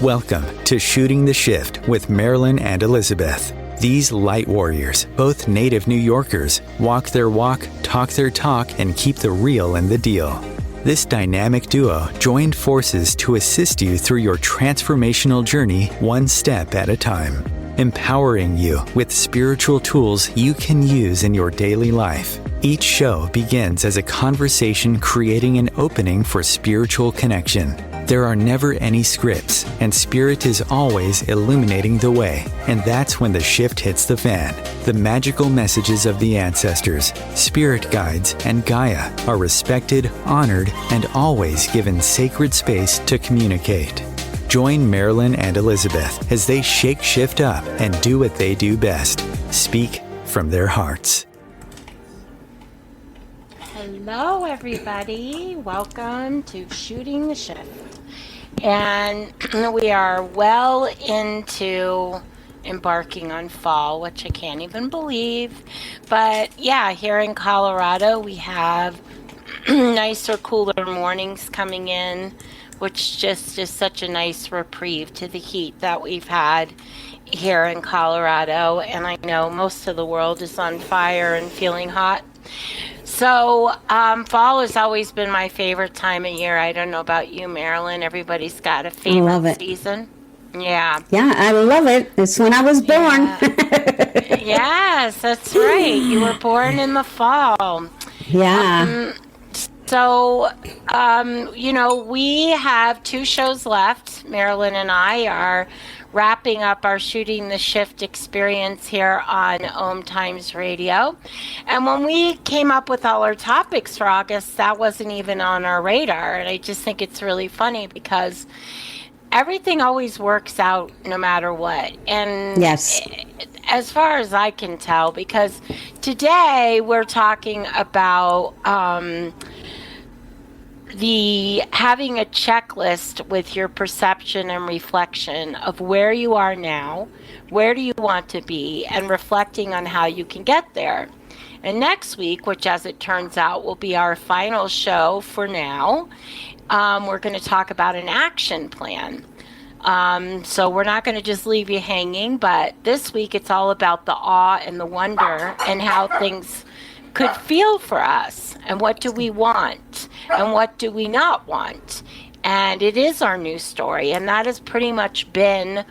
Welcome to Shooting the Shift with Marilyn and Elizabeth. These light warriors, both native New Yorkers, walk their walk, talk their talk, and keep the real in the deal. This dynamic duo joined forces to assist you through your transformational journey one step at a time, empowering you with spiritual tools you can use in your daily life. Each show begins as a conversation creating an opening for spiritual connection. There are never any scripts, and Spirit is always illuminating the way. And that's when the shift hits the fan. The magical messages of the ancestors, spirit guides, and Gaia are respected, honored, and always given sacred space to communicate. Join Marilyn and Elizabeth as they shake shift up and do what they do best, speak from their hearts. Hello, everybody. Welcome to Shooting the Shift. And we are well into embarking on fall, which I can't even believe. But yeah, here in Colorado, we have nicer, cooler mornings coming in, which just is such a nice reprieve to the heat that we've had here in Colorado. And I know most of the world is on fire and feeling hot. So fall has always been my favorite time of year. I don't know about you, Marilyn. Everybody's got a favorite season. Yeah. Yeah, I love it. It's when I was born. Yeah. Yes, that's right. You were born in the fall. Yeah. We have 2 shows left. Marilyn and I are wrapping up our Shooting the Shift experience here on OMTimes Radio. And when we came up with all our topics for August, that wasn't even on our radar. And I just think it's really funny because everything always works out no matter what. And yes, as far as I can tell, because today we're talking about having a checklist with your perception and reflection of where you are now, where do you want to be, and reflecting on how you can get there. And next week, which as it turns out will be our final show for now, we're going to talk about an action plan. So we're not going to just leave you hanging, but this week it's all about the awe and the wonder and how things could feel for us, and what do we want and what do we not want. And it is our new story, and that has pretty much been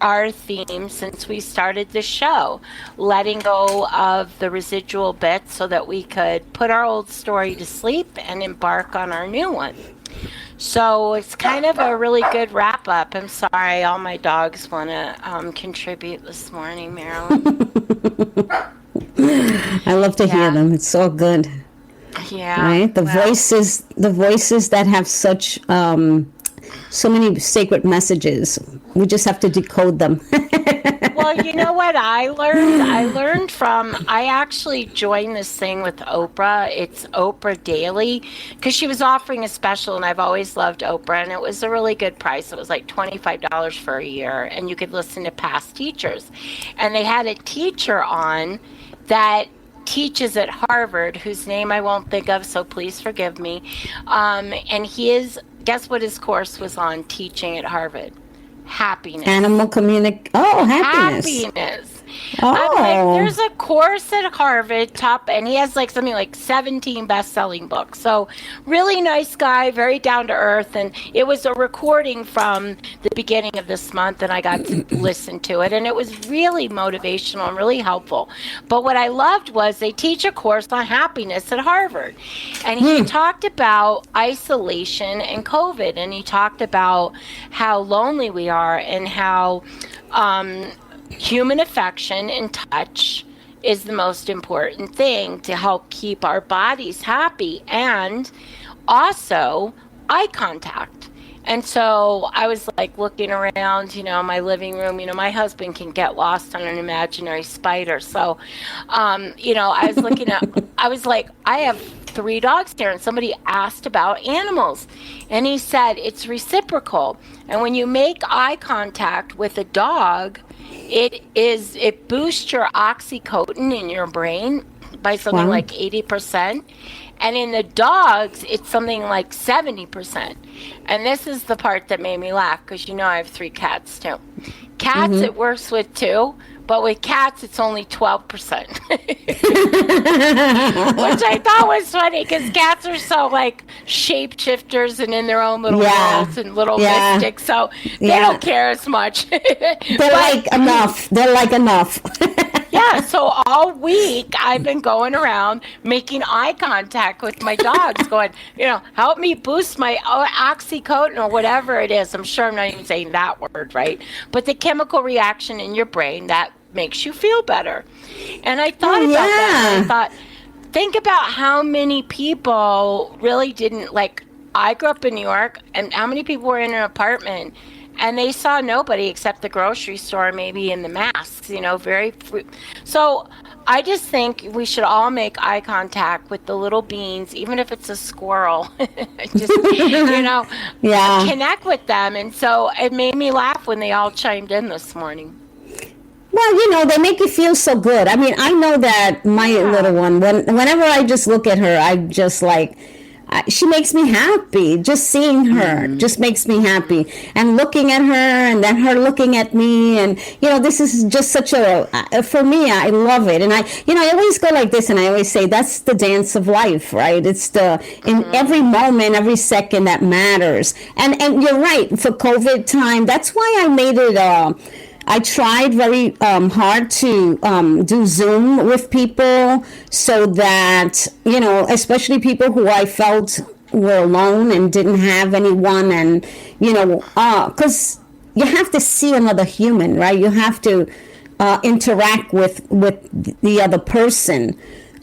our theme since we started the show, letting go of the residual bits so that we could put our old story to sleep and embark on our new one. So it's kind of a really good wrap up. I'm sorry, all my dogs want to contribute this morning, Marilyn. I love to hear them. It's so good. Yeah. Right? The voices that have such so many sacred messages. We just have to decode them. Well, you know what I learned? I actually joined this thing with Oprah. It's Oprah Daily, because she was offering a special, and I've always loved Oprah, and it was a really good price. It was like $25 for a year, and you could listen to past teachers. And they had a teacher on that teaches at Harvard, whose name I won't think of, so please forgive me. And guess what his course was on teaching at Harvard? Happiness. Happiness. Happiness. Oh. I'm like, there's a course at Harvard, and he has something like 17 best-selling books. So really nice guy, very down to earth. And it was a recording from the beginning of this month, and I got to listen to it. And it was really motivational and really helpful. But what I loved was they teach a course on happiness at Harvard. And he talked about isolation and COVID. And he talked about how lonely we are and how human affection and touch is the most important thing to help keep our bodies happy, and also eye contact. And so I was looking around, my living room. My husband can get lost on an imaginary spider. So, I was looking at, I was like, I have 3 dogs here, and somebody asked about animals, and he said it's reciprocal. And when you make eye contact with a dog, it boosts your oxytocin in your brain, by something Wow. like 80%. And in the dogs, it's something like 70%. And this is the part that made me laugh, because I have 3 cats too. Cats it works with too, but with cats it's only 12%. Which I thought was funny, because cats are so like shapeshifters and in their own little worlds and little mystics, so they don't care as much. They're like enough. They're like enough. Yeah, so all week I've been going around making eye contact with my dogs, going, help me boost my oxytocin or whatever it is. I'm sure I'm not even saying that word right, but the chemical reaction in your brain that makes you feel better. And I thought about that. And I thought, think about how many people really didn't, like, I grew up in New York, and how many people were in an apartment and they saw nobody except the grocery store, maybe in the masks, So I just think we should all make eye contact with the little beings, even if it's a squirrel. Just, connect with them. And so it made me laugh when they all chimed in this morning. Well, they make you feel so good. I mean, I know that my little one, whenever I just look at her, I just like, she makes me happy. Just seeing her just makes me happy. And looking at her, and then her looking at me. And, this is just such for me, I love it. And I always go like this, and I always say, that's the dance of life, right? It's in every moment, every second that matters. And you're right, for COVID time, that's why I made it, I tried very hard to do Zoom with people, so that, especially people who I felt were alone and didn't have anyone, and, because you have to see another human, right? You have to interact with the other person,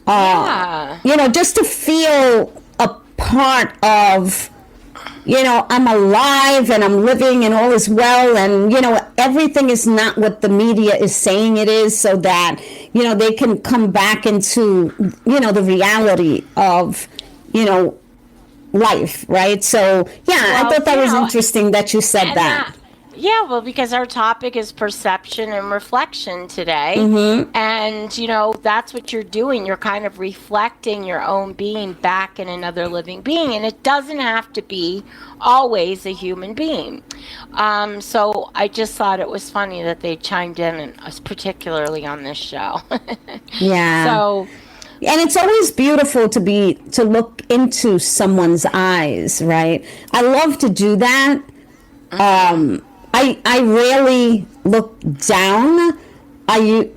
just to feel a part of, I'm alive and I'm living and all is well, and, everything is not what the media is saying it is, so that, they can come back into, the reality of, life, right? So, I thought that was interesting that you said that. Yeah, well, because our topic is perception and reflection today. And, that's what you're doing. You're kind of reflecting your own being back in another living being. And it doesn't have to be always a human being. So I just thought it was funny that they chimed in, and particularly on this show. So... And it's always beautiful to look into someone's eyes, right? I love to do that. I rarely look down. My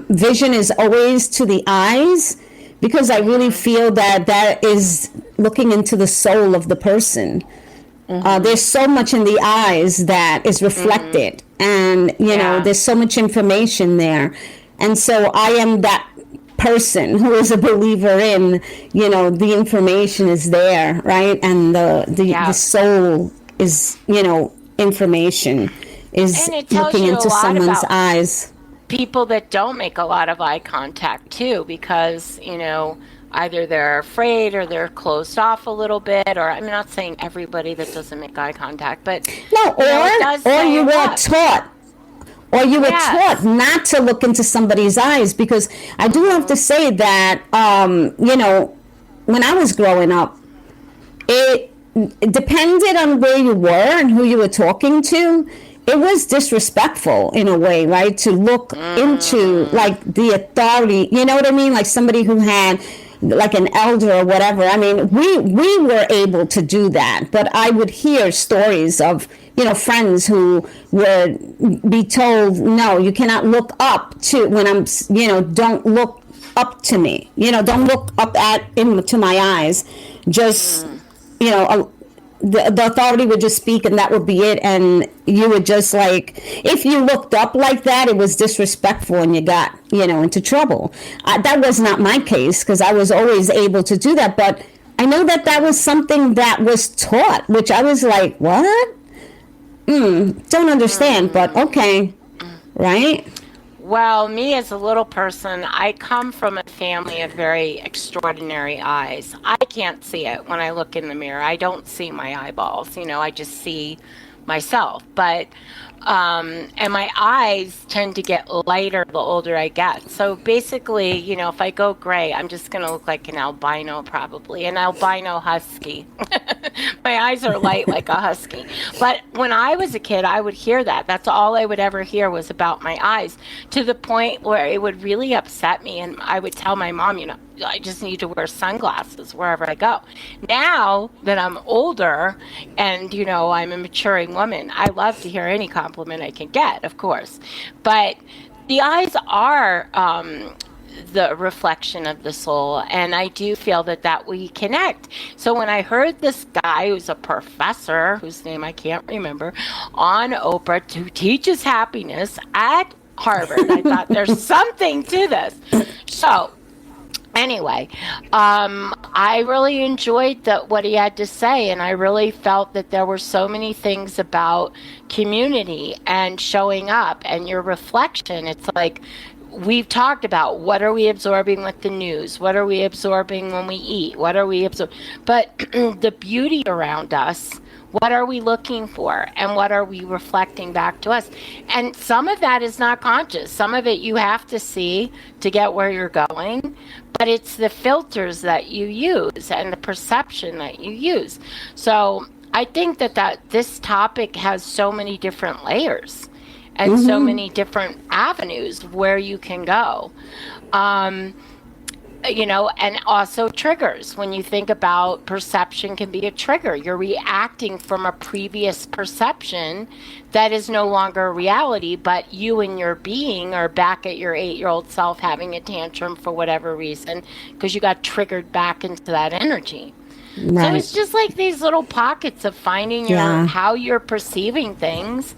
vision is always to the eyes, because I really feel that is looking into the soul of the person. There's so much in the eyes that is reflected, and there's so much information there. And so I am that person who is a believer in, the information is there, right? And the soul is, information is looking into someone's eyes. People that don't make a lot of eye contact too, because, either they're afraid or they're closed off a little bit, or I'm not saying everybody that doesn't make eye contact, but or you were taught. Or you were taught not to look into somebody's eyes, because I do have to say that, when I was growing up, it depended on where you were and who you were talking to. It was disrespectful in a way, right? To look into, like, the authority, you know what I mean? Like somebody who had, like, an elder or whatever. I mean, we were able to do that, but I would hear stories of, friends who would be told, no, you cannot look up to, when I'm, don't look up to me, don't look up into my eyes. Just, the authority would just speak, and that would be it. And you would just, like, if you looked up like that, it was disrespectful, and you got, into trouble. That was not my case, because I was always able to do that. But I know that was something that was taught, which I was like, what? Don't understand, but okay, right? Well, me as a little person, I come from a family of very extraordinary eyes. I can't see it when I look in the mirror. I don't see my eyeballs, I just see myself. But And my eyes tend to get lighter the older I get. So basically, you know, if I go gray, I'm just going to look like an albino, probably an albino husky. My eyes are light like a husky. But when I was a kid, I would hear that. That's all I would ever hear was about my eyes, to the point where it would really upset me. And I would tell my mom, you know, I just need to wear sunglasses wherever I go. Now that I'm older and, you know, I'm a maturing woman, I love to hear any compliment I can get, of course. But the eyes are the reflection of the soul, and I do feel that we connect. So when I heard this guy who's a professor, whose name I can't remember, on Oprah, who teaches happiness at Harvard, I thought there's something to this. So anyway, I really enjoyed what he had to say, and I really felt that there were so many things about community and showing up and your reflection. It's like we've talked about, what are we absorbing with the news? What are we absorbing when we eat? What are we absorbing? But the beauty around us, what are we looking for, and what are we reflecting back to us? And some of that is not conscious. Some of it you have to see to get where you're going, but it's the filters that you use and the perception that you use. So I think that this topic has so many different layers and so many different avenues where you can go. You know, and also triggers. When you think about perception can be a trigger. You're reacting from a previous perception that is no longer a reality, but you and your being are back at your 8-year-old self having a tantrum for whatever reason, because you got triggered back into that energy. Right. So it's just like these little pockets of finding how you're perceiving things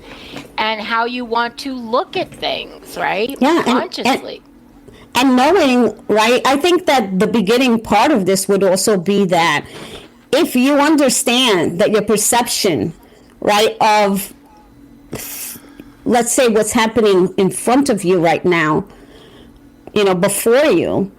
and how you want to look at things, right? Yeah, consciously. And knowing, right, I think that the beginning part of this would also be that if you understand that your perception, right, of, let's say, what's happening in front of you right now, you know, before you,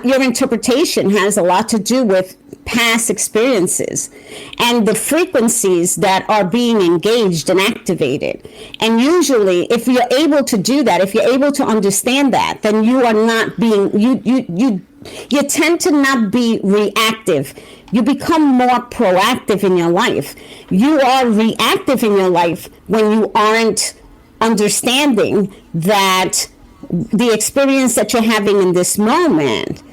your interpretation has a lot to do with past experiences and the frequencies that are being engaged and activated. And usually, if you're able to do that, if you're able to understand that, then you are not being, you tend to not be reactive. You become more proactive in your life. You are reactive in your life when you aren't understanding that the experience that you're having in this moment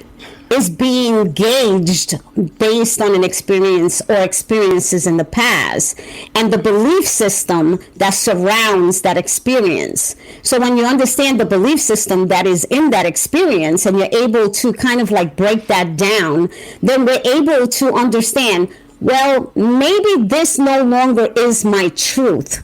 is being gauged based on an experience or experiences in the past and the belief system that surrounds that experience. So when you understand the belief system that is in that experience and you're able to kind of like break that down, then we're able to understand, well, maybe this no longer is my truth.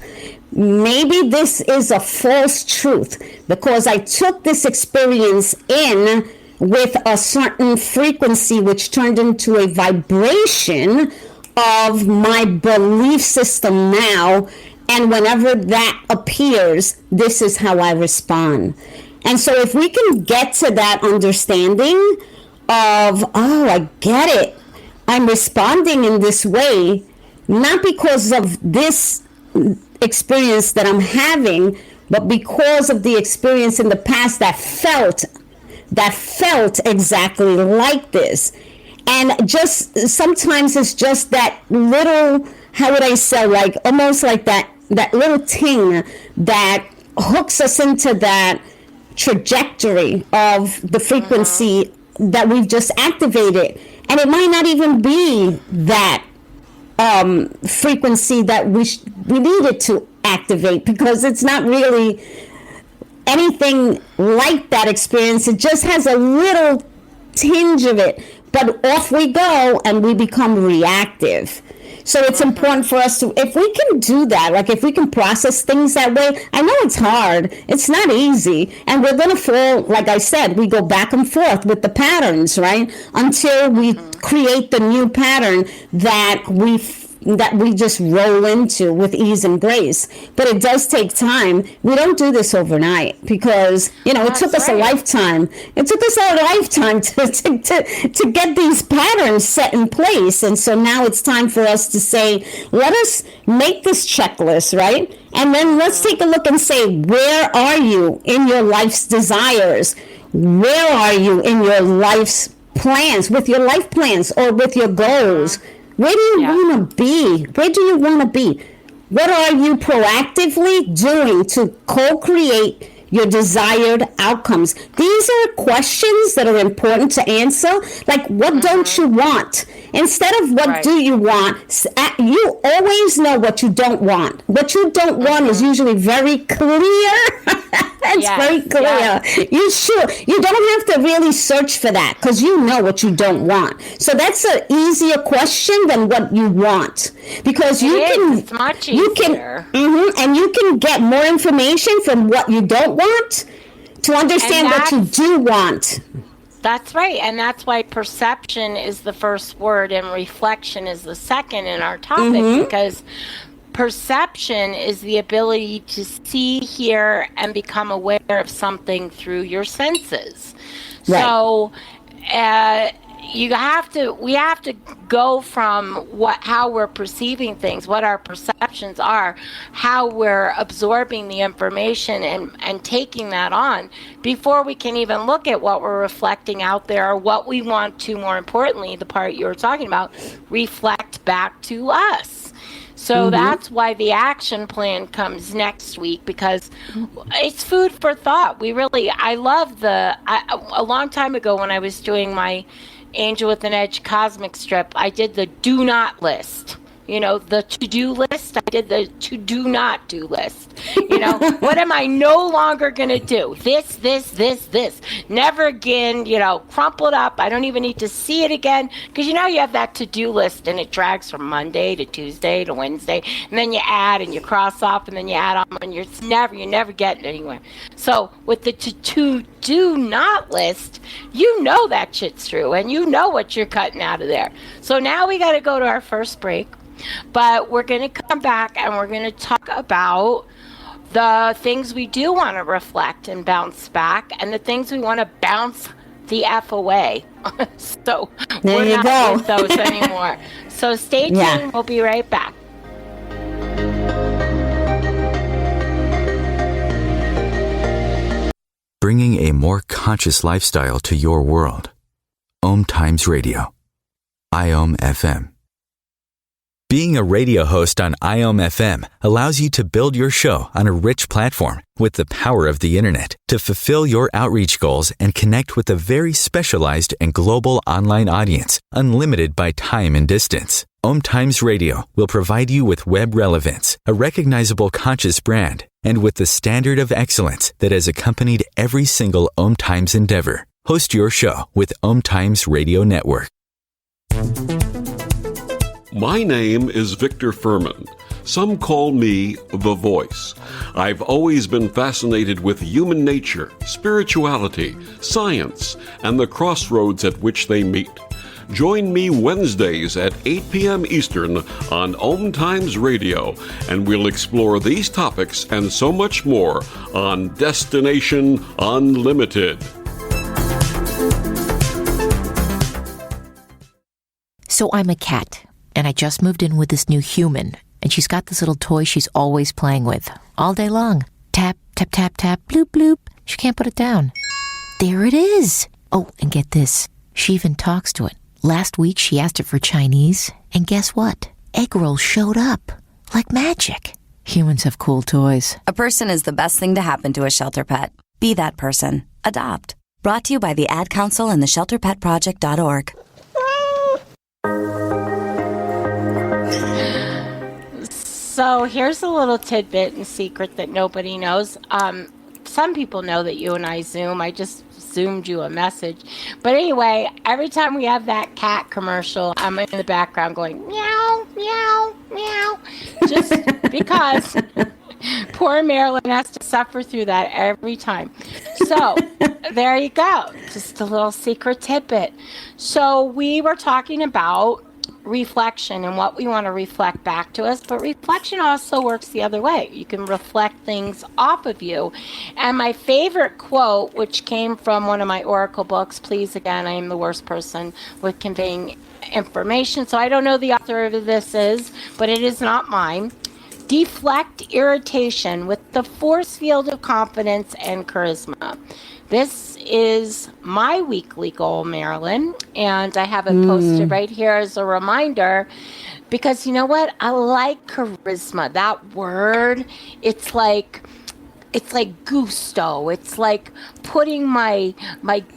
Maybe this is a false truth because I took this experience in with a certain frequency which turned into a vibration of my belief system now, and whenever that appears, this is how I respond. And so if we can get to that understanding of, oh, I get it, I'm responding in this way, not because of this experience that I'm having, but because of the experience in the past that felt exactly like this. And just sometimes it's just that little, how would I say, like almost like that little ting that hooks us into that trajectory of the frequency that we've just activated. And it might not even be that frequency that we needed to activate, because it's not really anything like that experience. It just has a little tinge of it, but off we go and we become reactive. So it's important for us to, if we can do that, like if we can process things that way, I know it's hard, it's not easy, and we're going to fall, like I said, we go back and forth with the patterns, right? Until we create the new pattern that we that we just roll into with ease and grace. But it does take time. We don't do this overnight because, it took us a lifetime. It took us a lifetime to get these patterns set in place. And so now it's time for us to say, let us make this checklist, right? And then let's take a look and say, where are you in your life's desires? Where are you in your life's plans, with your life plans or with your goals? Where do you want to be? Where do you want to be? What are you proactively doing to co-create your desired outcomes? These are questions that are important to answer. Like, what don't you want? Instead of what do you want, you always know what you don't want. What you don't want is usually very clear. It's very clear. Yes. You don't have to really search for that because you know what you don't want. So that's an easier question than what you want, because it's much easier. And you can get more information from what you don't want to understand what you do want. That's right. And that's why perception is the first word and reflection is the second in our topic, because perception is the ability to see, hear, and become aware of something through your senses. Right. So we have to go from how we're perceiving things, what our perceptions are, how we're absorbing the information and taking that on before we can even look at what we're reflecting out there, or what we want to, more importantly, the part you were talking about, reflect back to us. So that's why the action plan comes next week, because it's food for thought. I love a long time ago when I was doing my Angel with an Edge cosmic strip, I did the do not list. The to-do list, I did the to-do not do list. What am I no longer going to do? This. Never again, crumple it up. I don't even need to see it again. Because you have that to-do list and it drags from Monday to Tuesday to Wednesday. And then you add and you cross off and then you add on and you're never getting anywhere. So with the to-do not list, that shit's true and what you're cutting out of there. So now we got to go to our first break. But we're going to come back and we're going to talk about the things we do want to reflect and bounce back, and the things we want to bounce the F away. So we're not with those anymore. So stay tuned. We'll be right back. Bringing a more conscious lifestyle to your world. OMTimes Radio. IOM FM. Being a radio host on IOM FM allows you to build your show on a rich platform with the power of the internet to fulfill your outreach goals and connect with a very specialized and global online audience, unlimited by time and distance. OMTimes Radio will provide you with web relevance, a recognizable conscious brand, and with the standard of excellence that has accompanied every single OMTimes endeavor. Host your show with OMTimes Radio Network. My name is Victor Furman. Some call me The Voice. I've always been fascinated with human nature, spirituality, science, and the crossroads at which they meet. Join me Wednesdays at 8 p.m. Eastern on OMTimes Radio, and we'll explore these topics and so much more on Destination Unlimited. So I'm a cat. And I just moved in with this new human, and she's got this little toy she's always playing with, all day long. Tap, tap, tap, tap, bloop, bloop. She can't put it down. There it is. Oh, and get this. She even talks to it. Last week, she asked it for Chinese, and guess what? Egg rolls showed up. Like magic. Humans have cool toys. A person is the best thing to happen to a shelter pet. Be that person. Adopt. Brought to you by the Ad Council and the ShelterPetProject.org. So here's a little tidbit and secret that nobody knows. Some people know that you and I Zoom. I just Zoomed you a message. But anyway, every time we have that cat commercial, I'm in the background going, meow, meow, meow. Just because poor Marilyn has to suffer through that every time. So there you go. Just a little secret tidbit. So we were talking about reflection and what we want to reflect back to us, but reflection also works the other way. You can reflect things off of you. And my favorite quote, which came from one of my Oracle books, please, again, I am the worst person with conveying information, so I don't know the author of this is, but it is not mine. Deflect irritation with the force field of confidence and charisma. This is my weekly goal, Marilyn, and I have it posted right here as a reminder, because you know what? I like charisma. That word, it's like gusto. It's like putting my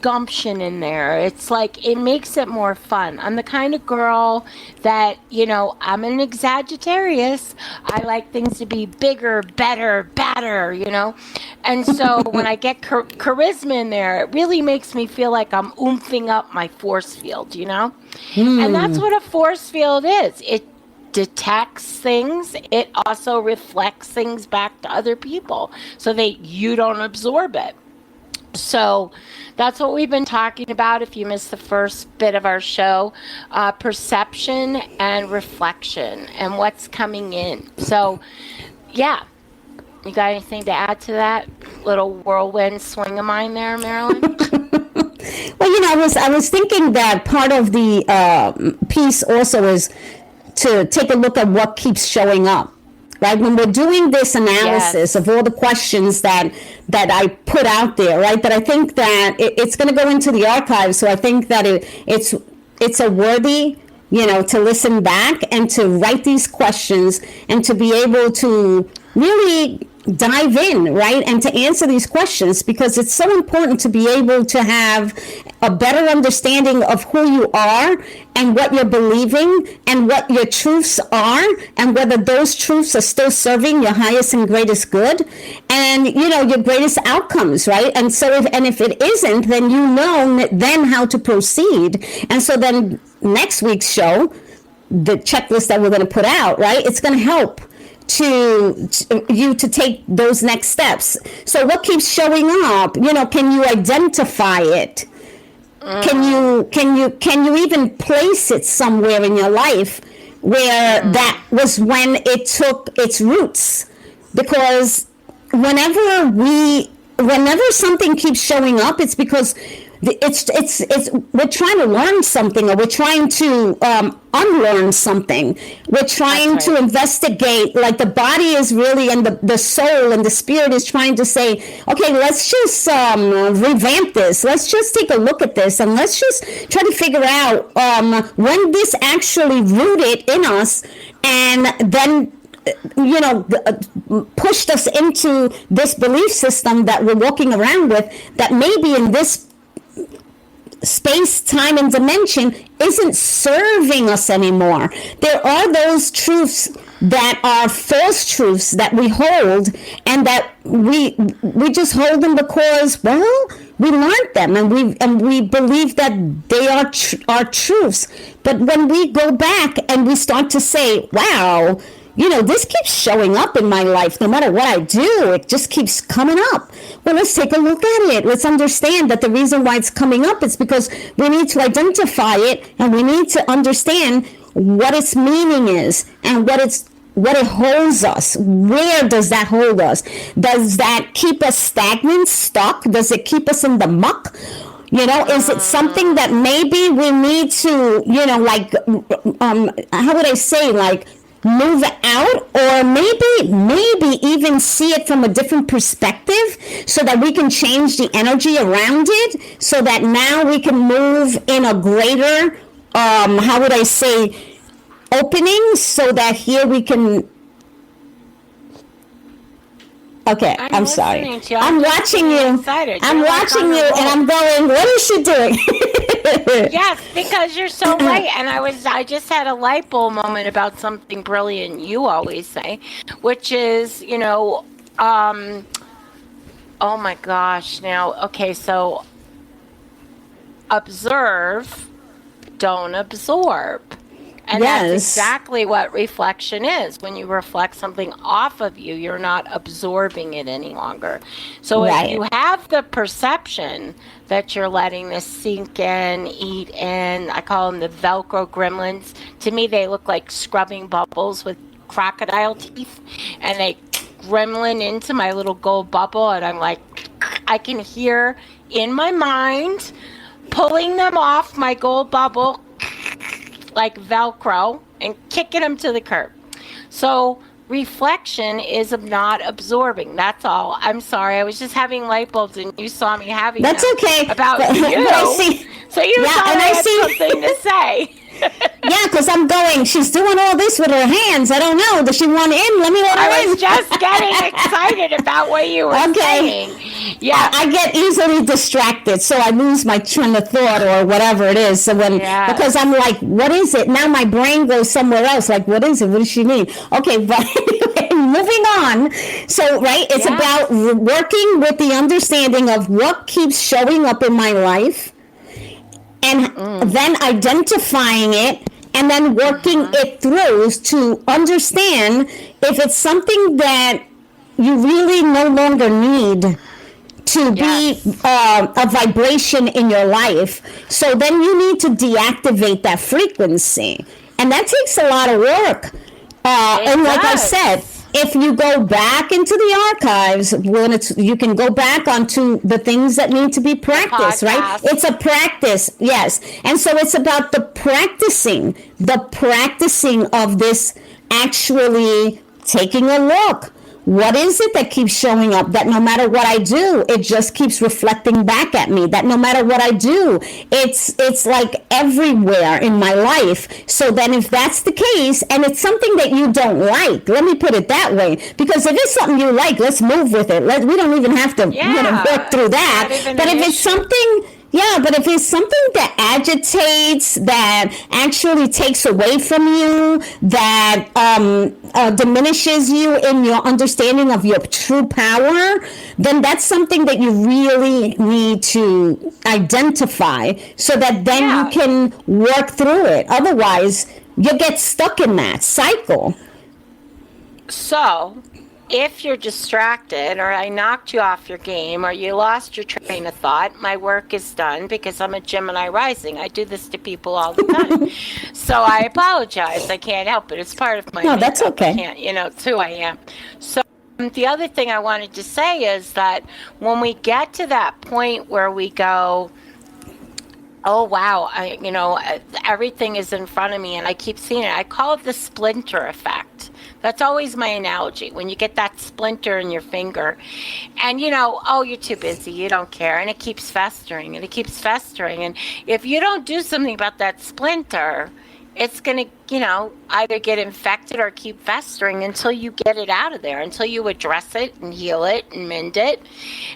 gumption in there. It's like, it makes it more fun. I'm the kind of girl that, I'm an Sagittarius. I like things to be bigger, better, badder, And so when I get charisma in there, it really makes me feel like I'm oomping up my force field, And that's what a force field is. It detects things. It also reflects things back to other people so that you don't absorb it. So that's what we've been talking about. If you missed the first bit of our show, perception and reflection and what's coming in. So yeah, you got anything to add to that little whirlwind swing of mine there, Marilyn? Well, I was thinking that part of the piece also is to take a look at what keeps showing up, right? When we're doing this analysis of all the questions that I put out there, right? That I think that it's going to go into the archives. So I think that it's a worthy, to listen back and to write these questions and to be able to really dive in, right? And to answer these questions, because it's so important to be able to have a better understanding of who you are and what you're believing and what your truths are and whether those truths are still serving your highest and greatest good and, your greatest outcomes, right? And so if it isn't, then then how to proceed. And so then next week's show, the checklist that we're going to put out, right? It's going to help to you to take those next steps. So what keeps showing up? Can you identify it? Can you even place it somewhere in your life where that was when it took its roots? Because whenever something keeps showing up, it's because it's we're trying to learn something, or we're trying to unlearn something. We're trying to investigate, like the body is really, and the soul and the spirit is trying to say, okay, let's just revamp this. Let's just take a look at this, and let's just try to figure out when this actually rooted in us, and then pushed us into this belief system that we're walking around with, that maybe in this space, time, and dimension isn't serving us anymore. There are those truths that are false truths that we hold, and that we just hold them because, well, we learned them and we believe that they are our truths. But when we go back and we start to say, wow, this keeps showing up in my life. No matter what I do, it just keeps coming up. Well, let's take a look at it. Let's understand that the reason why it's coming up is because we need to identify it, and we need to understand what its meaning is and what it holds us. Where does that hold us? Does that keep us stagnant, stuck? Does it keep us in the muck? Is it something that maybe we need to, how would I say, move out, or maybe even see it from a different perspective, so that we can change the energy around it, so that now we can move in a greater, how would I say, opening, so that here we can. Okay, I'm sorry. I'm watching you. I'm watching you, and I'm going, what is she doing? Yes, because you're so right. And I just had a light bulb moment about something brilliant you always say, which is, oh my gosh. Now, okay, so observe, don't absorb. And that's exactly what reflection is. When you reflect something off of you, you're not absorbing it any longer. So if you have the perception that you're letting this sink in, eat in, I call them the Velcro gremlins. To me, they look like scrubbing bubbles with crocodile teeth, and they gremlin into my little gold bubble, and I'm like, I can hear in my mind pulling them off my gold bubble like Velcro and kicking them to the curb. So reflection is not absorbing. That's all. I'm sorry. I was just having light bulbs and you saw me having That's them okay. About but, you. But I see, so you thought I had something to say. Yeah, because I'm going, she's doing all this with her hands. I don't know. Does she want in? Let me let her in. I was just getting excited about what you were saying. Yeah. I get easily distracted, so I lose my train of thought or whatever it is. So because I'm like, what is it? Now my brain goes somewhere else. Like, what is it? What does she need? Okay, but anyway, moving on. So, it's about working with the understanding of what keeps showing up in my life, and then identifying it, and then working it through to understand if it's something that you really no longer need to be a vibration in your life. So then you need to deactivate that frequency. And that takes a lot of work. And like I said, if you go back into the archives, you can go back onto the things that need to be practiced, right? It's a practice, yes. And so it's about the practicing of this, actually taking a look. What is it that keeps showing up? That no matter what I do, it just keeps reflecting back at me. That no matter what I do, it's like everywhere in my life. So then if that's the case, and it's something that you don't like, let me put it that way, because if it's something you like, let's move with it. We don't even have to work through that. But if it's something... but if it's something that agitates, that actually takes away from you, that diminishes you in your understanding of your true power, then that's something that you really need to identify so that then you can work through it. Otherwise, you get stuck in that cycle. So... if you're distracted, or I knocked you off your game, or you lost your train of thought, my work is done, because I'm a Gemini rising. I do this to people all the time. So I apologize. I can't help it. It's part of my makeup. That's okay. I can't, it's who I am. So the other thing I wanted to say is that when we get to that point where we go, oh, wow, everything is in front of me and I keep seeing it. I call it the splinter effect. That's always my analogy. When you get that splinter in your finger and, you're too busy, you don't care. And it keeps festering and it keeps festering. And if you don't do something about that splinter, it's going to, either get infected or keep festering until you get it out of there, until you address it and heal it and mend it.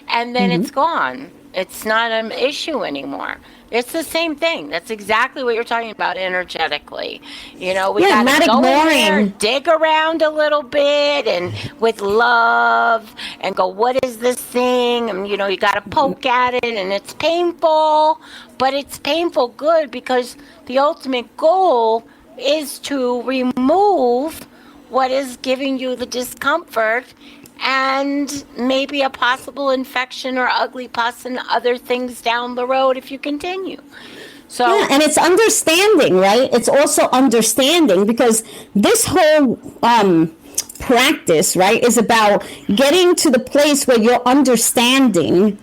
And then it's gone. It's not an issue anymore. It's the same thing. That's exactly what you're talking about energetically. We got to go in there, dig around a little bit, and with love, and go, what is this thing? And, you got to poke at it, and it's painful, but it's painful good, because the ultimate goal is to remove what is giving you the discomfort and maybe a possible infection or ugly pus and other things down the road if you continue. So and it's understanding, right? It's also understanding, because this whole practice, right, is about getting to the place where you're understanding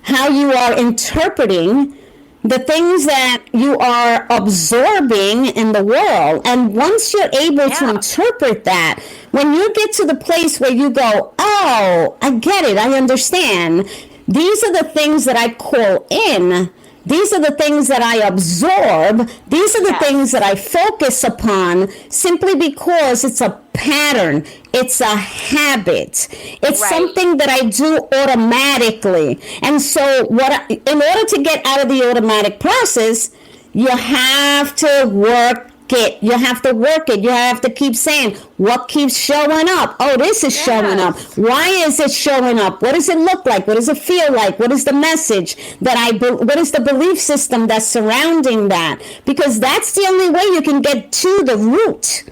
how you are interpreting the things that you are absorbing in the world. And once you're able to interpret that, when you get to the place where you go, oh, I get it, I understand. These are the things that I call in. These are the things that I absorb. These are the things that I focus upon, simply because it's a pattern. It's a habit. It's something that I do automatically. And so in order to get out of the automatic process, you have to work it. You have to work it. You have to keep saying, what keeps showing up? Oh, this is showing up. Why is it showing up? What does it look like? What does it feel like? What is the message what is the belief system that's surrounding that? Because that's the only way you can get to the root.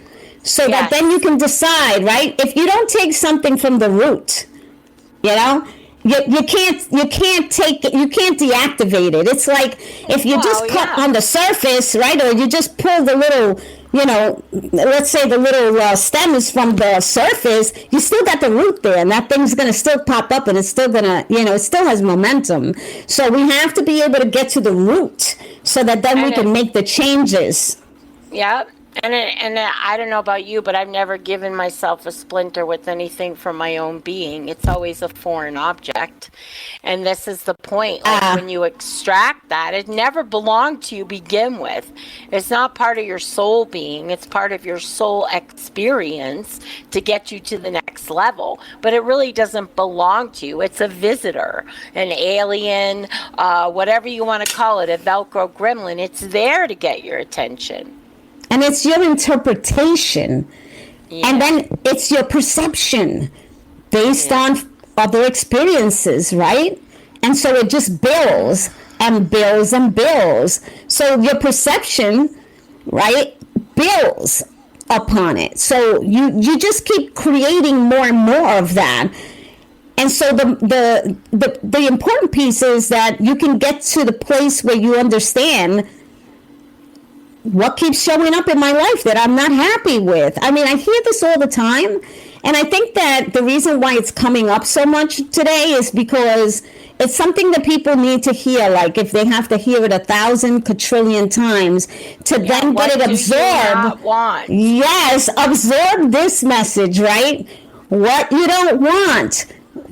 So that then you can decide, right? If you don't take something from the root, you can't take it, you can't deactivate it. It's like if you just cut on the surface, right? Or you just pull the little, let's say the little stems from the surface, you still got the root there, and that thing's going to still pop up, and it's still going to, it still has momentum. So we have to be able to get to the root so that then we can make the changes. Yep. And I don't know about you, but I've never given myself a splinter with anything from my own being. It's always a foreign object. And this is the point. Like when you extract that, it never belonged to you to begin with. It's not part of your soul being. It's part of your soul experience to get you to the next level. But it really doesn't belong to you. It's a visitor, an alien, whatever you want to call it, a Velcro gremlin. It's there to get your attention. And it's your interpretation. Yeah. And then it's your perception based on other experiences, right? And so it just builds and builds and builds. So your perception, right, builds upon it. So you just keep creating more and more of that. And so the important piece is that you can get to the place where you understand what keeps showing up in my life that I'm not happy with. I mean, I hear this all the time. And I think that the reason why it's coming up so much today is because it's something that people need to hear. Like if they have to hear it 1,000 quadrillion times to then get it absorbed. Yes, absorb this message, right? What you don't want.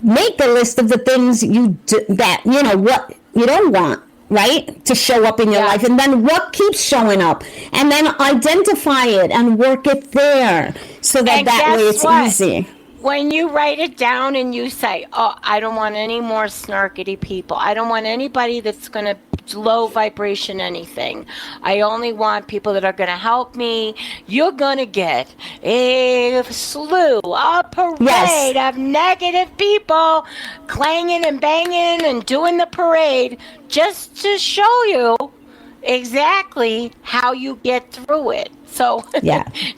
Make a list of the things what you don't want, right, to show up in your life, and then what keeps showing up, and then identify it and work it there so that way it's easy. When you write it down and you say, oh, I don't want any more snarkity people. I don't want anybody that's going to low vibration anything. I only want people that are going to help me. You're going to get a parade of negative people clanging and banging and doing the parade just to show you exactly how you get through it. So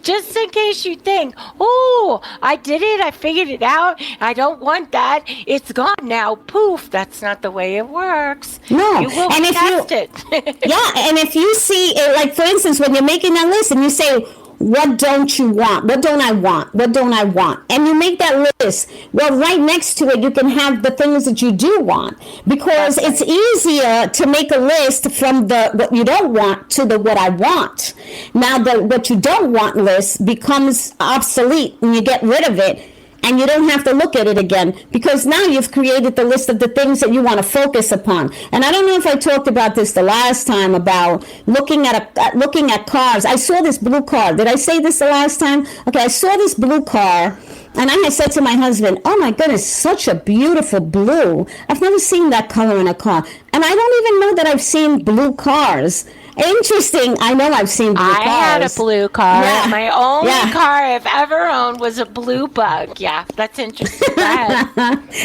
just in case you think, oh, I did it, I figured it out, I don't want that, it's gone now, poof, that's not the way it works. No. You will test it. And if you see, like for instance, when you're making that list and you say, what don't you want? What don't I want? What don't I want? And you make that list. Well, right next to it, you can have the things that you do want, because it's easier to make a list from the what you don't want to the what I want. Now, the what you don't want list becomes obsolete when you get rid of it. And you don't have to look at it again, because now you've created the list of the things that you want to focus upon. And I don't know if I talked about this the last time about looking at cars. I saw this blue car. Did I say this the last time? Okay, I saw this blue car, and I said to my husband, "Oh my goodness, such a beautiful blue. I've never seen that color in a car." And I don't even know that I've seen blue cars. Interesting. I know I've seen blue cars. I had a blue car. Yeah. My only car I've ever owned was a blue Bug. Yeah, that's interesting.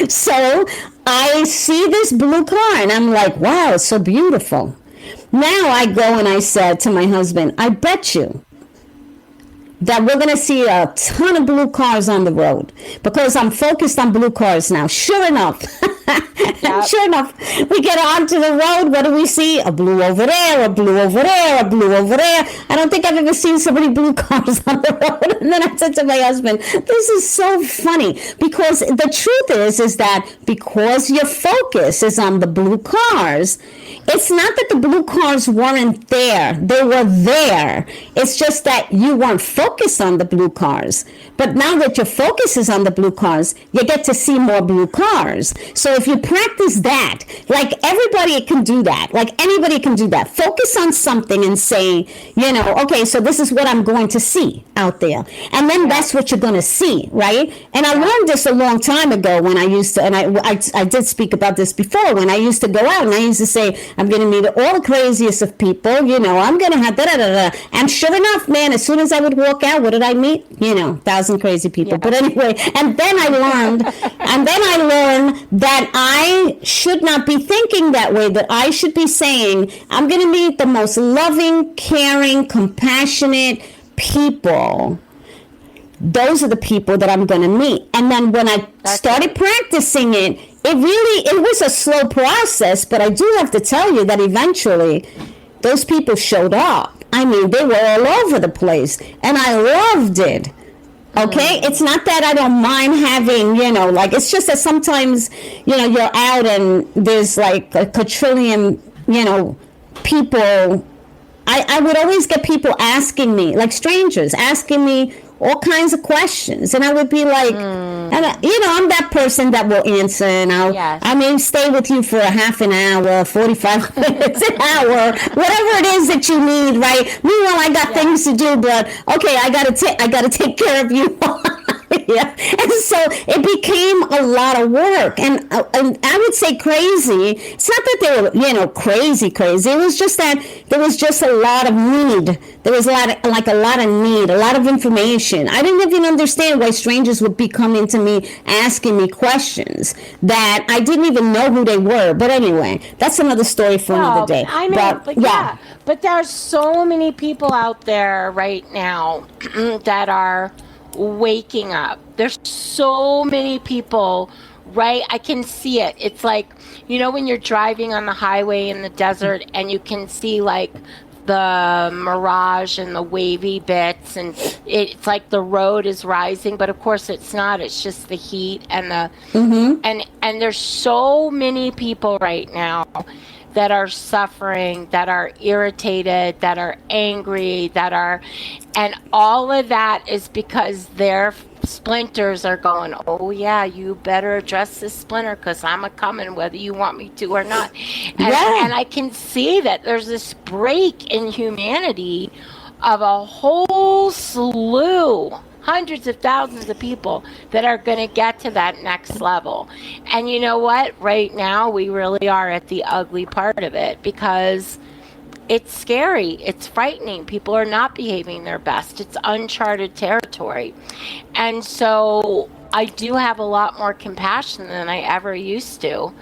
So I see this blue car and I'm like, wow, it's so beautiful. Now I go and I said to my husband, I bet you that we're going to see a ton of blue cars on the road, because I'm focused on blue cars now. Sure enough, we get onto the road. What do we see? A blue over there, a blue over there, a blue over there. I don't think I've ever seen so many blue cars on the road. And then I said to my husband, this is so funny, because the truth is that because your focus is on the blue cars, it's not that the blue cars weren't there. They were there. It's just that you weren't focused on the blue cars. But now that your focus is on the blue cars, you get to see more blue cars. So if you practice that, like everybody can do that, like anybody can do that. Focus on something and say, okay, so this is what I'm going to see out there. And then that's what you're going to see, right? And I learned this a long time ago when I used to, and I did speak about this before, when I used to go out and I used to say, I'm going to meet all the craziest of people, I'm going to have da-da-da-da. And sure enough, man, as soon as I would walk out, what did I meet? 1,000 crazy people. But anyway, and then I learned that I should not be thinking that way, that I should be saying, I'm going to meet the most loving, caring, compassionate people. Those are the people that I'm going to meet. And then when I started practicing it, it was a slow process, but I do have to tell you that eventually those people showed up. I mean, they were all over the place, and I loved it. Okay? It's not that I don't mind having, it's just that sometimes, you're out and there's like a quadrillion, people. I would always get people asking me, like strangers, asking me all kinds of questions. And I would be like, I'm that person that will answer. And I may stay with you for a half an hour, 45 minutes, an hour, whatever it is that you need, right? Meanwhile, I got things to do, but okay, I gotta take care of you. Yeah. And so it became a lot of work. And I would say crazy. It's not that they were, crazy. It was just that there was just a lot of need. There was a lot of need, a lot of information. I didn't even understand why strangers would be coming to me asking me questions that I didn't even know who they were. But anyway, that's another story for another day. I mean, but there are so many people out there right now that are waking up. There's so many people, right? I can see it. It's like, when you're driving on the highway in the desert and you can see like the mirage and the wavy bits, and it's like the road is rising, but of course it's not. It's just the heat and the and there's so many people right now that are suffering, that are irritated, that are angry, and all of that is because their splinters are going, oh yeah, you better address this splinter because I'm a-coming whether you want me to or not. And I can see that there's this break in humanity of a whole slew, hundreds of thousands of people that are going to get to that next level. And you know what? Right now, we really are at the ugly part of it because it's scary. It's frightening. People are not behaving their best. It's uncharted territory. And so I do have a lot more compassion than I ever used to.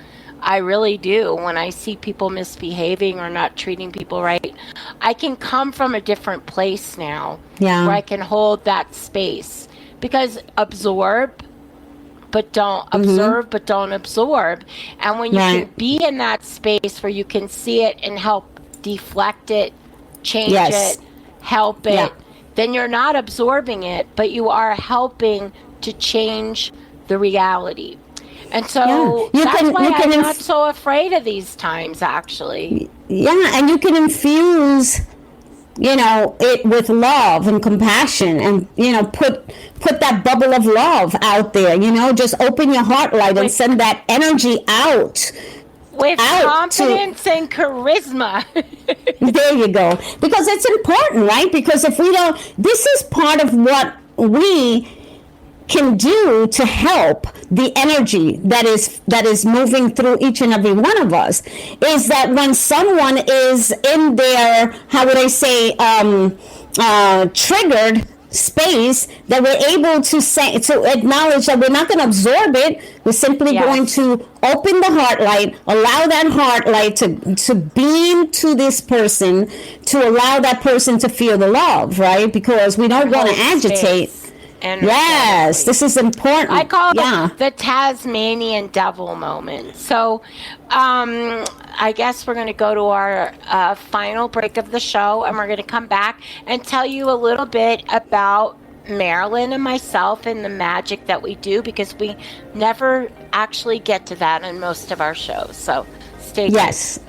I really do. When I see people misbehaving or not treating people right, I can come from a different place now where I can hold that space. Because observe, but don't absorb. And when you can be in that space where you can see it and help deflect it, change it, help it, then you're not absorbing it, but you are helping to change the reality. And so that's why I'm not so afraid of these times, actually. Yeah, and you can infuse, it with love and compassion, and, put that bubble of love out there, just open your heart light and send that energy out. With confidence and charisma. There you go. Because it's important, right? Because if we don't, this is part of what we can do to help the energy that is moving through each and every one of us, is that when someone is in their, how would I say, triggered space, that we're able to acknowledge that we're not going to absorb it. We're simply going to open the heart light, allow that heart light to beam to this person, to allow that person to feel the love, right? Because we don't want to agitate. Yes, this is important. I call it the Tasmanian devil moment. So I guess we're going to go to our final break of the show, and we're going to come back and tell you a little bit about Marilyn and myself and the magic that we do, because we never actually get to that in most of our shows. So stay tuned. Yes.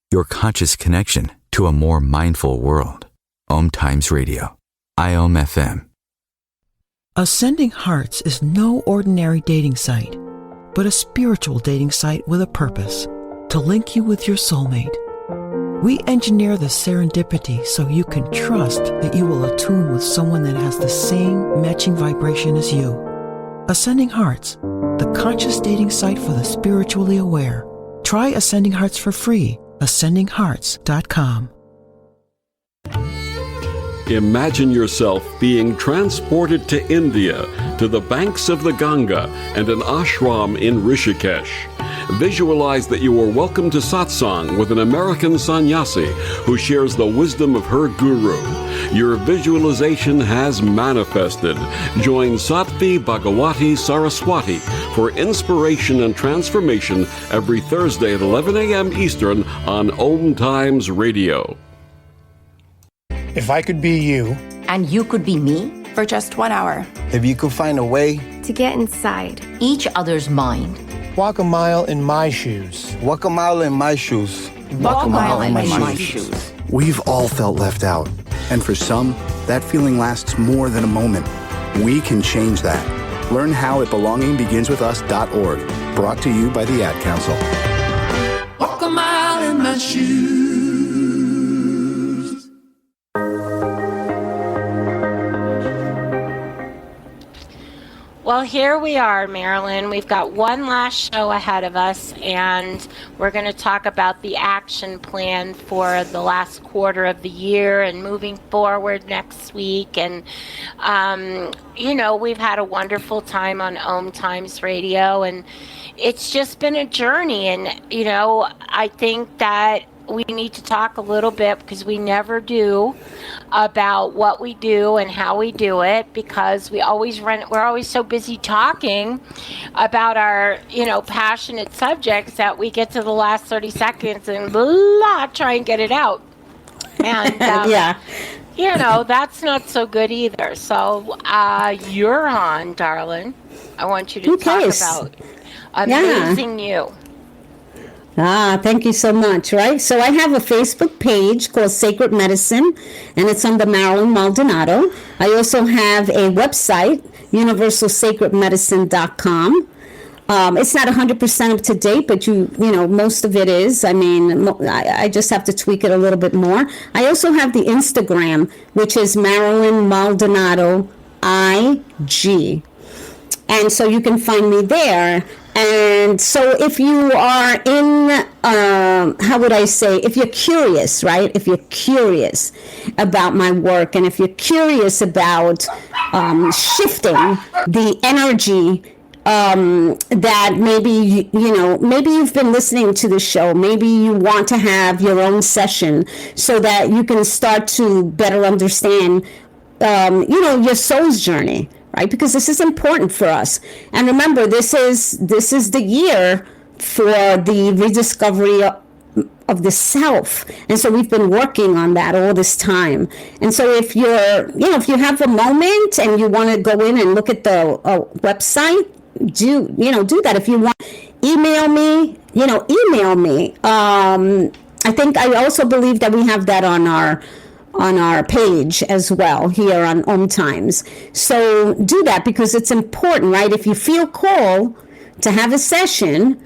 Your conscious connection to a more mindful world. OMTimes Radio. IOM FM. Ascending Hearts is no ordinary dating site, but a spiritual dating site with a purpose, to link you with your soulmate. We engineer the serendipity so you can trust that you will attune with someone that has the same matching vibration as you. Ascending Hearts, the conscious dating site for the spiritually aware. Try Ascending Hearts for free. AscendingHearts.com. Imagine yourself being transported to India, to the banks of the Ganga and an ashram in Rishikesh. Visualize that you are welcome to satsang with an American sannyasi who shares the wisdom of her guru. Your visualization has manifested. Join Sattvi Bhagawati Saraswati for inspiration and transformation every Thursday at 11 a.m. Eastern on OMTimes Radio. If I could be you, and you could be me, for just 1 hour. If you could find a way to get inside each other's mind. Walk a mile in my shoes. Walk a mile in my shoes. Walk a mile in my shoes. We've all felt left out. And for some, that feeling lasts more than a moment. We can change that. Learn how at belongingbeginswithus.org. Brought to you by the Ad Council. Walk a mile in my shoes. Well, here we are, Marilyn. We've got one last show ahead of us, and we're going to talk about the action plan for the last quarter of the year and moving forward next week. And, we've had a wonderful time on OMTimes Radio, and it's just been a journey. And, I think that we need to talk a little bit, because we never do, about what we do and how we do it, because we're always so busy talking about our, passionate subjects that we get to the last 30 seconds and try and get it out. And, that's not so good either. So you're on, darling. I want you to talk about amazing you. Thank you so much, right? So I have a Facebook page called Sacred Medicine, and it's under Marilyn Maldonado. I also have a website, universalsacredmedicine.com. It's not 100% up to date, but most of it is. I mean, I just have to tweak it a little bit more. I also have the Instagram, which is Marilyn Maldonado IG. And so you can find me there. And so if you are if you're curious, right? If you're curious about my work, and if you're curious about shifting the energy that maybe you've been listening to the show, maybe you want to have your own session so that you can start to better understand, your soul's journey. Right? Because this is important for us. And remember, this is the year for the rediscovery of the self. And so we've been working on that all this time. And so if you have a moment and you want to go in and look at the website, do that. If you want, email me. I think I also believe that we have that on our page as well here on OMTimes. So do that, because it's important, right? If you feel called to have a session,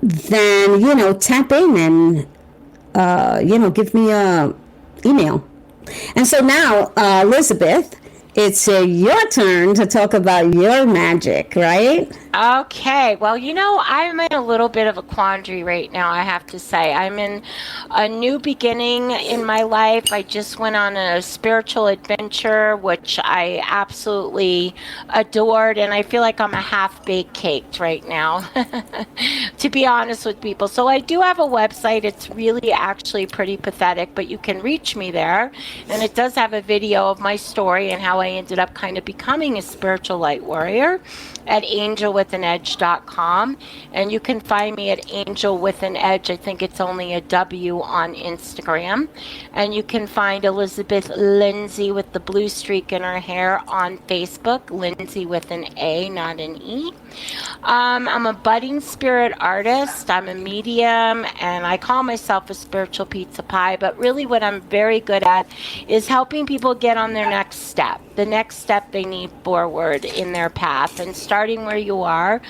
then, tap in and, give me a email. And so now, Elizabeth, it's your turn to talk about your magic, right? Okay. Well, I'm in a little bit of a quandary right now, I have to say. I'm in a new beginning in my life. I just went on a spiritual adventure, which I absolutely adored, and I feel like I'm a half-baked cake right now, to be honest with people. So I do have a website. It's really actually pretty pathetic, but you can reach me there, and it does have a video of my story and how I ended up kind of becoming a spiritual light warrior at Angel with angelwithanedge.com, and you can find me at Angel with an Edge. I think it's only a W on Instagram. And you can find Elizabeth Lindsay with the blue streak in her hair on Facebook, Lindsay with an A, not an E. I'm a budding spirit artist. I'm a medium, and I call myself a spiritual pizza pie, but really what I'm very good at is helping people get on their next step, the next step they need forward in their path, and starting where you are,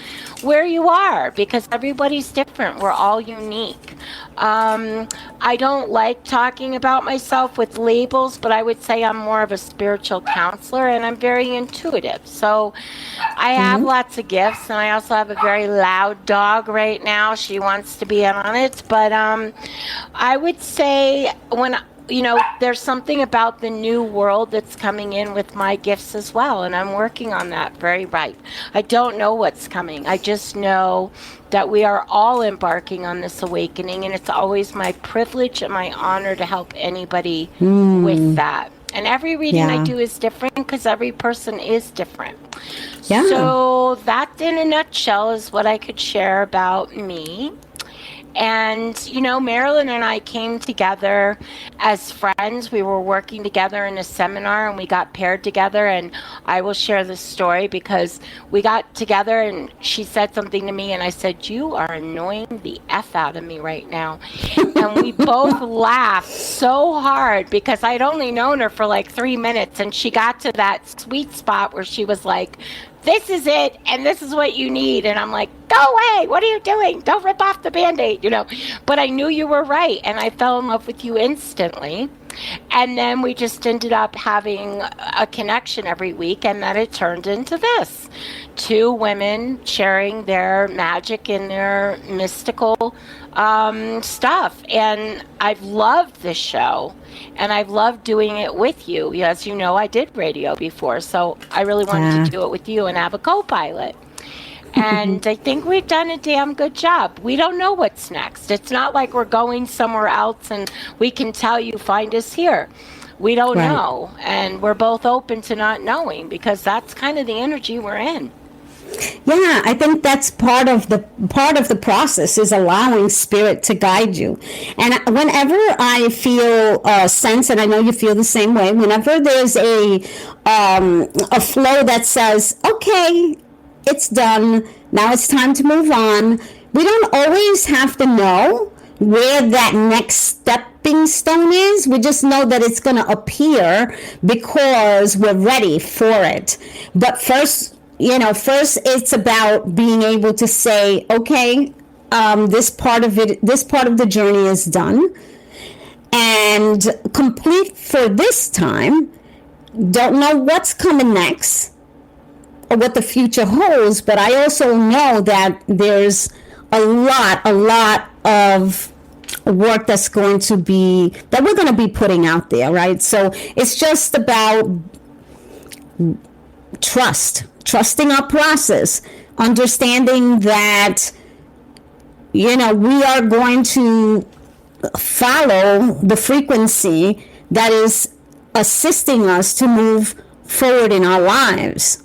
because everybody's different. We're all unique. I don't like talking about myself with labels, but I would say I'm more of a spiritual counselor, and I'm very intuitive. So I have lots of gifts, and I also have a very loud dog right now. She wants to be on it, but I would say there's something about the new world that's coming in with my gifts as well, and I'm working on that very right. I don't know what's coming. I just know that we are all embarking on this awakening, and it's always my privilege and my honor to help anybody with that. And every reading I do is different because every person is different. Yeah. So that, in a nutshell, is what I could share about me. And, Marilyn and I came together as friends. We were working together in a seminar, and we got paired together. And I will share this story because we got together and she said something to me, and I said, "You are annoying the F out of me right now." And we both laughed so hard because I'd only known her for like 3 minutes, and she got to that sweet spot where she was like, "This is it, and this is what you need." And I'm like, "Go away, what are you doing? Don't rip off the Band-Aid," But I knew you were right, and I fell in love with you instantly. And then we just ended up having a connection every week, and then it turned into this. 2 women sharing their magic and their mystical stuff. And I've loved this show, and I've loved doing it with you. As you know, I did radio before, so I really wanted to do it with you and have a co-pilot. And I think we've done a damn good job. We don't know what's next. It's not like we're going somewhere else and we can tell you, find us here. We don't know. And we're both open to not knowing, because that's kind of the energy we're in. Yeah, I think that's part of the process, is allowing spirit to guide you. And whenever I feel a sense, and I know you feel the same way, whenever there's a flow that says, okay, it's done, now it's time to move on, we don't always have to know where that next stepping stone is. We just know that it's going to appear because we're ready for it. But first it's about being able to say, okay, this part of the journey is done and complete for this time. Don't know what's coming next or what the future holds, but I also know that there's a lot of work that we're going to be putting out there, right? So it's just about trusting our process, understanding that, we are going to follow the frequency that is assisting us to move forward in our lives.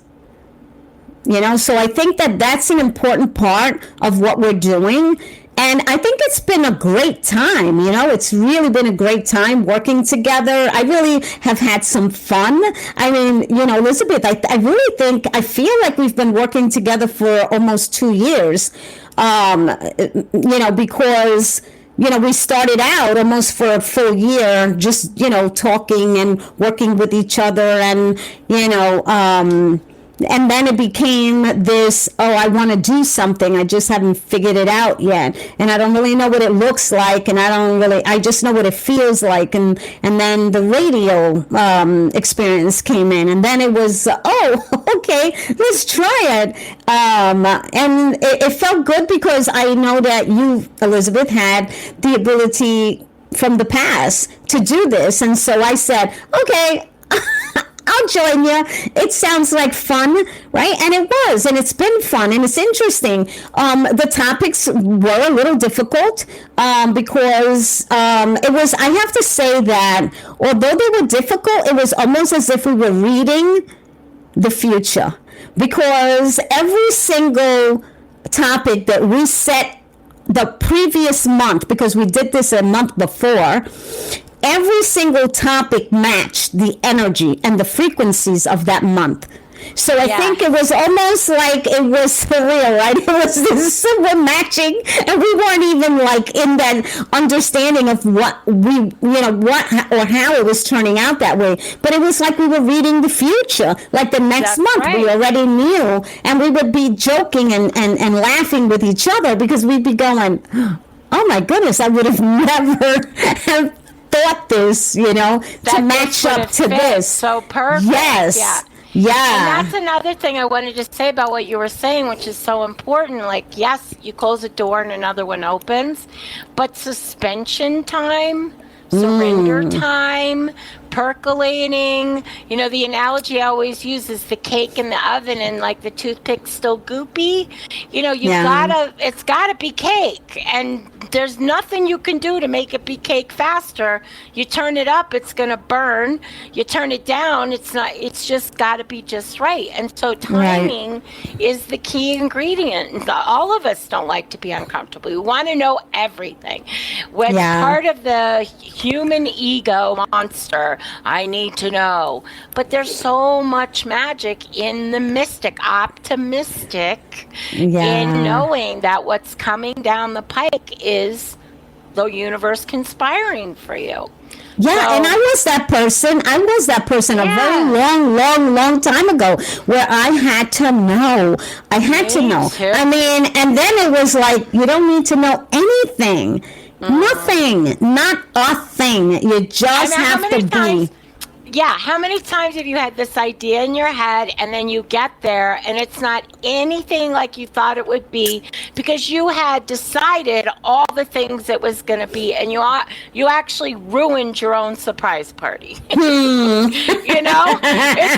So I think that that's an important part of what we're doing. And I think it's been a great time. It's really been a great time working together. I really have had some fun. I mean, Elizabeth, I feel like we've been working together for almost 2 years, because, we started out almost for a full year, just, talking and working with each other, and, and then it became this, I want to do something. I just haven't figured it out yet. And I don't really know what it looks like. And I just know what it feels like. And then the radio experience came in. And then it was, okay, let's try it. And it felt good because I know that you, Elizabeth, had the ability from the past to do this. And so I said, okay, I'll join you. It sounds like fun, right? And it was, and it's been fun, and it's interesting. The topics were a little difficult because it was, I have to say that although they were difficult, it was almost as if we were reading the future, because every single topic that we set the previous month, because we did this a month before, every single topic matched the energy and the frequencies of that month. So I think it was almost like it was surreal, right? It was this super matching, and we weren't even like in that understanding of what what or how it was turning out that way. But it was like we were reading the future. Like the next month, we already knew, and we would be joking and laughing with each other because we'd be going, "Oh my goodness, I would have never have thought this, to match up to this." So perfect. Yes. Yeah. Yeah. And that's another thing I wanted to say about what you were saying, which is so important. Like, yes, you close a door and another one opens, but suspension time, surrender time, percolating, the analogy I always use is the cake in the oven and like the toothpick's still goopy. It's gotta be cake, and there's nothing you can do to make it be cake faster. You turn it up, it's gonna burn. You turn it down, it's just gotta be just right. And so timing is the key ingredient. All of us don't like to be uncomfortable. We want to know everything. When part of the human ego monster, I need to know. But there's so much magic in the optimistic, in knowing that what's coming down the pike is the universe conspiring for you. Yeah, and I was that person. A very long time ago, where I had to know. Too. I mean, and then it was like, you don't need to know anything. Nothing. Not a thing. You just have to be. Yeah, how many times have you had this idea in your head and then you get there and it's not anything like you thought it would be because you had decided all the things it was going to be, and you actually ruined your own surprise party. It's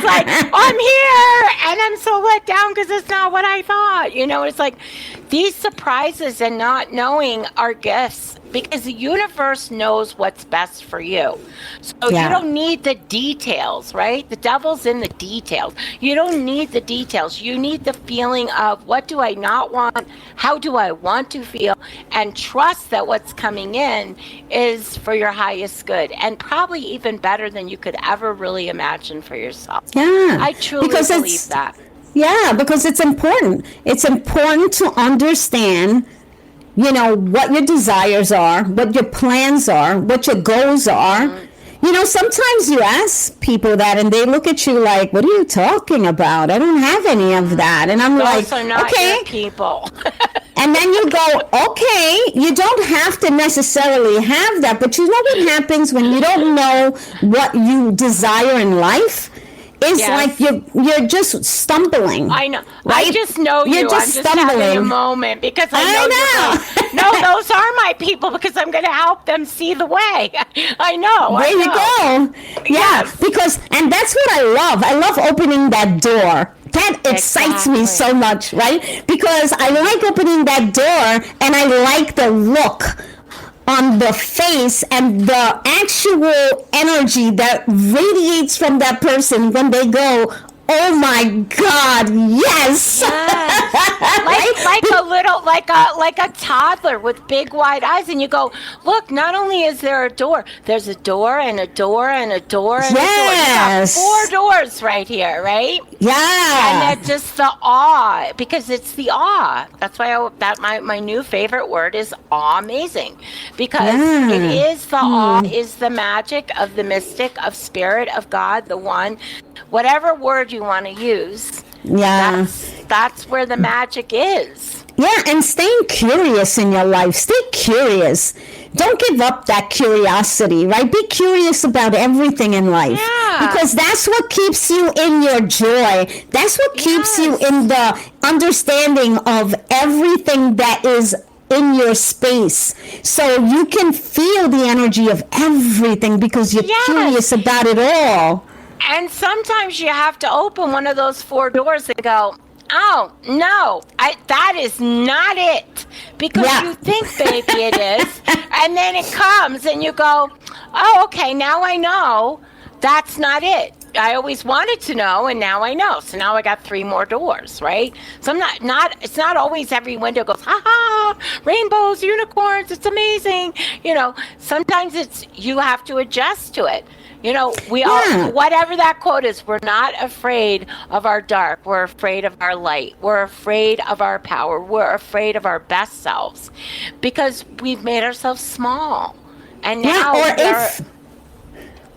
like, I'm here and I'm so let down because it's not what I thought. It's like these surprises and not knowing are gifts, because the universe knows what's best for you. So you don't need the details, right? The devil's in the details. You don't need the details. You need the feeling of, what do I not want? How do I want to feel? And trust that what's coming in is for your highest good, and probably even better than you could ever really imagine for yourself. Yeah. I truly believe that. Yeah, because it's important. It's important to understand what your desires are, what your plans are, what your goals are. Sometimes you ask people that and they look at you like, what are you talking about? I don't have any of that. And I'm Those are not your people. And then you go, okay, you don't have to necessarily have that, but you know what happens when you don't know what you desire in life? It's like you're just stumbling. I know. Right? I just know you're you. Just I'm just stumbling. having a moment because I know. No, those are my people because I'm going to help them see the way. I know. There you go. Yeah, because, and that's what I love. I love opening that door. That excites me so much, right? Because I like opening that door and I like the look on the face and the actual energy that radiates from that person when they go, oh my God, yes. Like a toddler with big wide eyes, and you go, look, not only is there a door, there's a door and a door and a door and a door. You got 4 doors right here, right? Yeah. And then just the awe, because it's the awe. That's why my new favorite word is awe-amazing, because it is the awe, is the magic of the mystic, of spirit, of God, the one, whatever word you want to use. Yeah. That's where the magic is. Yeah, and staying curious in your life. Stay curious. Don't give up that curiosity, right? Be curious about everything in life. Yeah. Because that's what keeps you in your joy. That's what keeps you in the understanding of everything that is in your space. So you can feel the energy of everything because you're curious about it all. And sometimes you have to open one of those 4 doors and go, oh, no, that is not it. Because you think maybe it is. And then it comes and you go, oh, okay, now I know that's not it. I always wanted to know, and now I know. So now I got 3 more doors, right? So I'm it's not always every window goes, ha ha, rainbows, unicorns, it's amazing. Sometimes you have to adjust to it. We all, whatever that quote is, we're not afraid of our dark. We're afraid of our light. We're afraid of our power. We're afraid of our best selves because we've made ourselves small. And now,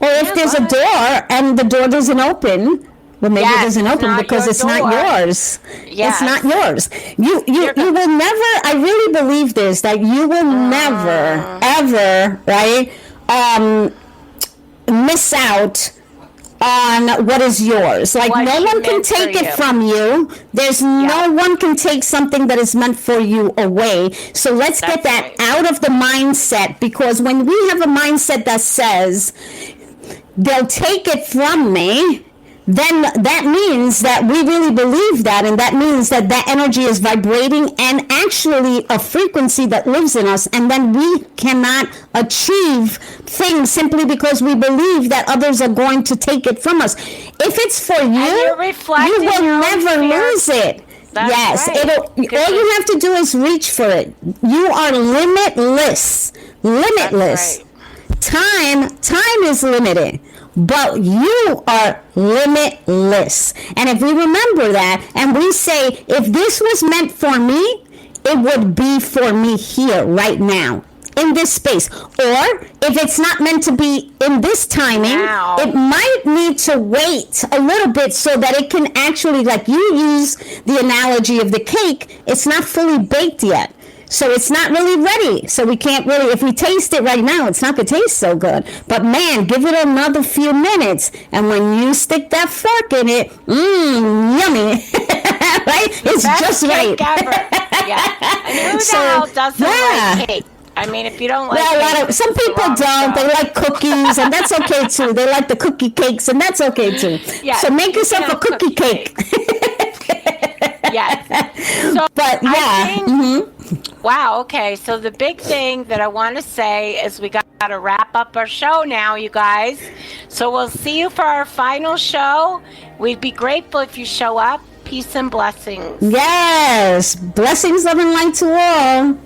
if there's a door and the door doesn't open, well, maybe it doesn't open because it's not yours. Yes. It's not yours. You will never. I really believe this, that you will never, ever, right? Miss out on what is yours. Like, no one can take it from you. There's no one can take something that is meant for you away. So let's get that out of the mindset, because when we have a mindset that says they'll take it from me, then that means that we really believe that, and that means that that energy is vibrating and actually a frequency that lives in us, and then we cannot achieve things simply because we believe that others are going to take it from us. If it's for you, you will never lose it. Yes, all you have to do is reach for it. You are limitless. Time is limited, but you are limitless. And if we remember that and we say, if this was meant for me, it would be for me here right now in this space. Or if it's not meant to be in this timing, it might need to wait a little bit so that it can actually, like you use the analogy of the cake, it's not fully baked yet. So it's not really ready. So we can't really, if we taste it right now, it's not going to taste so good. But man, give it another few minutes. And when you stick that fork in it, yummy. Right? It's just right. Ever. And who the hell doesn't like cake? I mean, if you don't like some people don't. They like cookies, and that's okay too. They like the cookie cakes, and that's okay too. So make yourself a cookie cake. Yes. So but wow, okay. So the big thing that I want to say is we got to wrap up our show now, you guys. So we'll see you for our final show. We'd be grateful if you show up. Peace and blessings. Yes. Blessings, love, and light to all.